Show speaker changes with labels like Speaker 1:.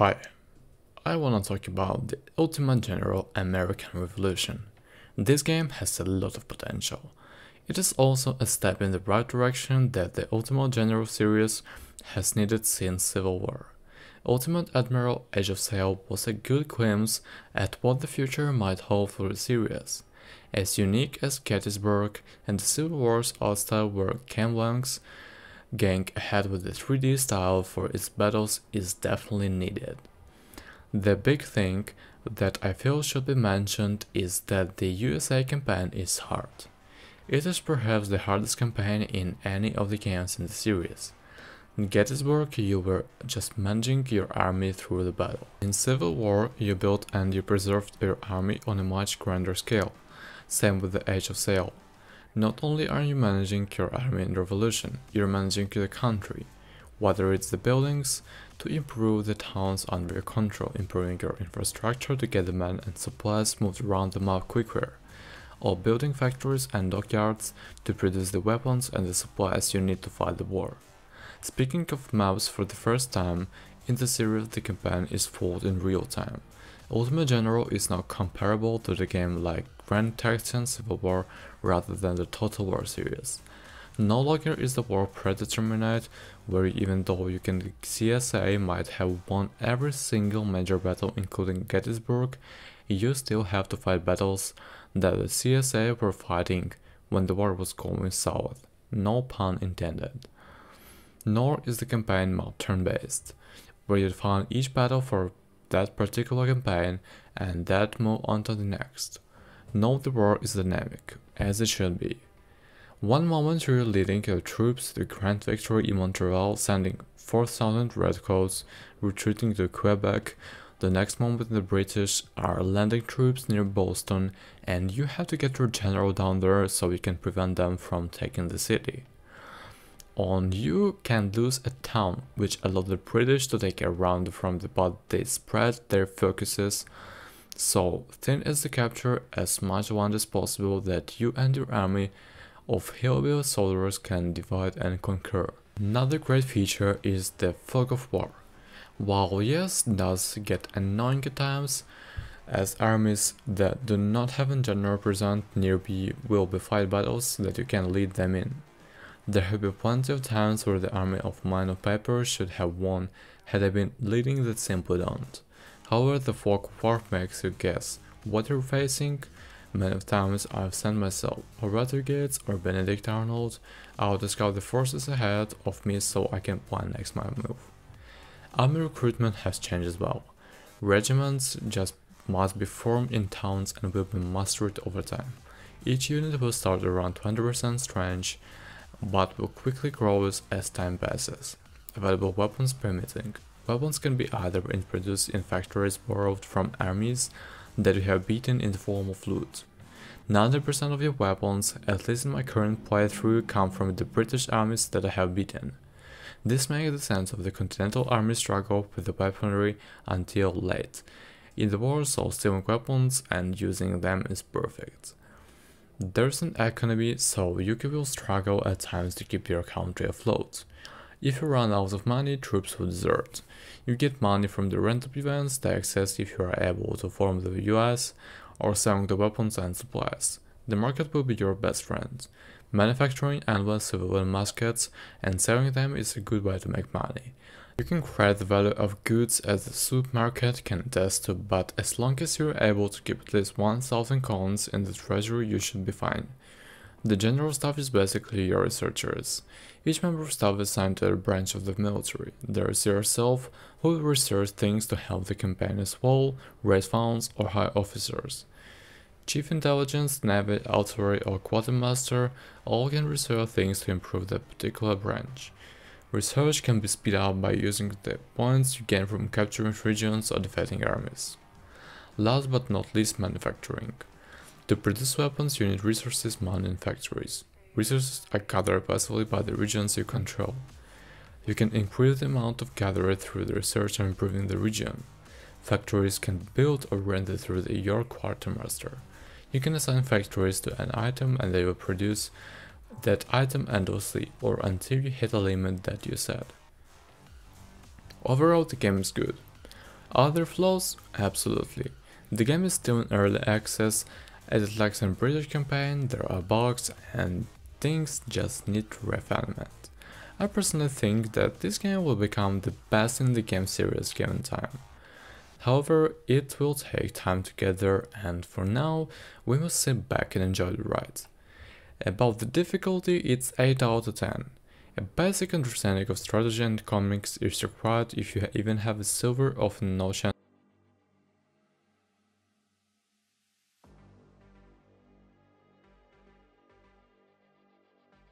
Speaker 1: Hi, I wanna talk about the Ultimate General American Revolution. This game has a lot of potential. It is also a step in the right direction that the Ultimate General series has needed since Civil War. Ultimate Admiral Age of Sail was a good glimpse at what the future might hold for the series. As unique as Gettysburg and the Civil War's art style were, Camelong's going ahead with the 3D style for its battles is definitely needed. The big thing that I feel should be mentioned is that the USA campaign is hard. It is perhaps the hardest campaign in any of the games in the series. In Gettysburg, you were just managing your army through the battle. In Civil War, you built and you preserved your army on a much grander scale. Same with the Age of Sail. Not only are you managing your army in Revolution, you're managing the country, whether it's the buildings, to improve the towns under your control, improving your infrastructure to get the men and supplies moved around the map quicker, or building factories and dockyards to produce the weapons and the supplies you need to fight the war. Speaking of maps, for the first time in the series the campaign is fought in real time. Ultimate General is now comparable to the game like Grand Texian Civil War rather than the Total War series. No longer is the war predetermined, where even though you can CSA might have won every single major battle including Gettysburg, you still have to fight battles that the CSA were fighting when the war was going south, no pun intended. Nor is the campaign mode turn-based, where you define each battle for that particular campaign and that move on to the next. No, the war is dynamic, as it should be. One moment you're leading your troops to grand victory in Montreal, sending 4,000 redcoats retreating to Quebec. The next moment the British are landing troops near Boston and you have to get your general down there so you can prevent them from taking the city. On you can lose a town, which allowed the British to take a round from the but they spread their focuses so thin as to capture as much land as possible that you and your army of hillbilly soldiers can divide and conquer. Another great feature is the fog of war. While yes, does get annoying at times, as armies that do not have a general present nearby will be fight battles that you can lead them in. There have been plenty of times where the army of Men of Paper should have won had I been leading that simply don't. However, the fog of war makes you guess what you're facing. Many of times I've sent myself or Gates or Benedict Arnold out to scout the forces ahead of me so I can plan next my move. Army recruitment has changed as well. Regiments just must be formed in towns and will be mastered over time. Each unit will start around 20% strength, but will quickly grow as time passes. Available weapons permitting. Weapons can be either introduced in factories borrowed from armies that you have beaten in the form of loot. 90% of your weapons, at least in my current playthrough, come from the British armies that I have beaten. This makes the sense of the Continental Army struggle with the weaponry until late in the war, so stealing weapons and using them is perfect. There's an economy, so you will struggle at times to keep your country afloat. If you run out of money, troops will desert. You get money from the rent of events, the excess if you are able to form the US, or selling the weapons and supplies. The market will be your best friend. Manufacturing endless civilian muskets and selling them is a good way to make money. You can create the value of goods as the supermarket can attest to, but as long as you're able to keep at least 1,000 colonies in the treasury, you should be fine. The general staff is basically your researchers. Each member of staff is assigned to a branch of the military. There is yourself, who will research things to help the campaign as well, raise funds, or hire officers. Chief Intelligence, Navy, Artillery, or Quartermaster all can research things to improve that particular branch. Research can be speeded up by using the points you gain from capturing regions or defeating armies. Last but not least, manufacturing. To produce weapons, you need resources, money, and factories. Resources are gathered passively by the regions you control. You can increase the amount of gathered through the research and improving the region. Factories can be built or rented through your quartermaster. You can assign factories to an item and they will produce that item endlessly or until you hit a limit that you set. Overall, the game is good. Other flaws? Absolutely. The game is still in early access, it lacks a British campaign, there are bugs, and things just need refinement. I personally think that this game will become the best in the game series given time. However, it will take time to get there, and for now, we must sit back and enjoy the ride. About the difficulty, it's 8 out of 10. A basic understanding of strategy and comics is required if you even have a silver of no chance